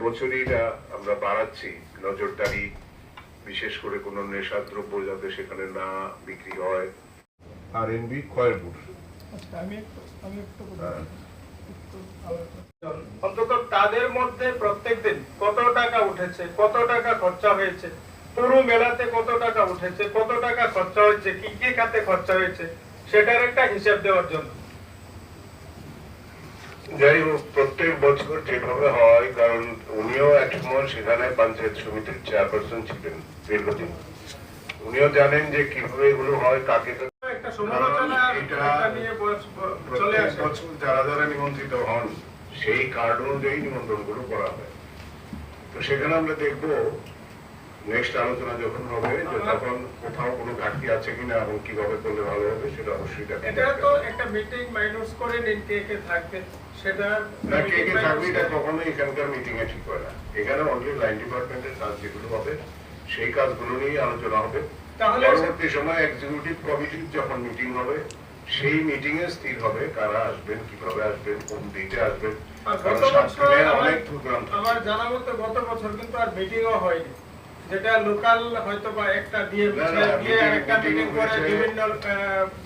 বছরই আমরা বাড়াচ্ছি নজরদারি, বিশেষ করে কোনো নেশাদ্রব্য যাতে সেখানে না বিক্রি হয়। আরএনবি খয়েরপুর অন্তত তাদের মধ্যে প্রত্যেকদিন কত টাকা উঠেছে, কত টাকা খরচা হয়েছে, পুরো মেলাতে কত টাকা উঠেছে, কত টাকা খরচা হয়েছে, কি কি খাতে খরচা হয়েছে, সেটার একটা হিসাব দেওয়ার জন্য। যাই হোক, প্রত্যেক বছর যেভাবে হয়, কারণ উনিও একসময় সেখানে পঞ্চায়েত সমিতির চেয়ারপারসন ছিলেন দীর্ঘদিন, উনিও জানেন যে কিভাবে এগুলো হয়, কাকে একটা সমালোচনা নিয়ে চলে আসে। যারা যারা নিমন্ত্রিত হন সেই কার্ড অনুযায়ী নিমন্ত্রণ গুলো করা হয়। তো সেখানে আমরা দেখবো নেক্সট আলোচনা যখন হবে, যে তখন কোথাও কোনো ঘাটতি আছে কিনা এবং কিভাবে করলে ভালো হবে সেটা অবশ্যই দেখা। এটা তো একটা মিটিং মাইনাস করে নিন, কে কে থাকবে সেটা না, কে কে থাকবে এটা কখনোই এখানকার মিটিং এ ঠিক হয় না। এখানে অনলি লাইন ডিপার্টমেন্টের কাজ যেগুলো হবে সেই কাজগুলো নিয়ে আলোচনা হবে। পরবর্তী সময় এক্সিকিউটিভ কমিটির যখন মিটিং হবে সেই মিটিং এ স্থির হবে কারা আসবেন, কিভাবে আসবেন, কোন দিকে আসবেন। আমার জানা মতো গত বছর কিন্তু আর মিটিংও হয়নি, যেটা লোকাল হয়তো বা একটা দিয়ে একটা মিটিং করে বিভিন্ন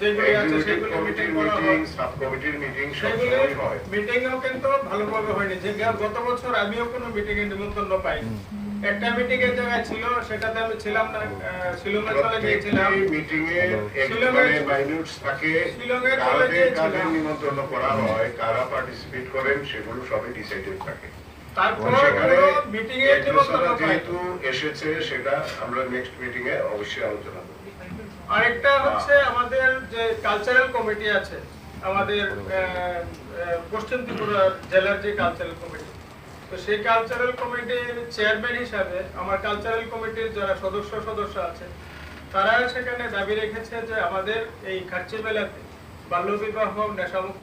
যেগুলো আছে সেগুলো মিটিং করা হয়, সাব কমিটির মিটিং সবসময় হয়। মিটিংও কিন্তু ভালোভাবে হয়নি। যে গত বছর আমিও কোনো মিটিং এ নিমন্ত্রণ পাইনি। একটা মিটিং এর জায়গায় ছিল, সেটাতে আমি ছিলাম না, শিলংয়ে চলে গিয়েছিলাম। মিটিং এ মানে মাইনিউটস থাকে, শিলংয়ে চলে গিয়েছিলাম, নিমন্ত্রণ করা হয়, কারা পার্টিসিপেট করেন সেগুলো সবই ডিসাইডেড থাকে। তারপর মিটিং এ যেহেতু এসেছে সেটা আমরা নেক্সট মিটিং এ অবশ্যই আলোচনা করব। আরেকটা হচ্ছে আমাদের যে কালচারাল কমিটি আছে, আমাদের পশ্চিম ত্রিপুরা জেলার যে কালচারাল কমিটি, তো সেই কালচারাল কমিটির চেয়ারম্যান হিসাবে আমার কালচারাল কমিটির যারা সদস্য আছে তারা সেখানে দাবি রেখেছে যে আমাদের এই খার্চি মেলাতে বাল্যবিবাহ, নেশামুক্ত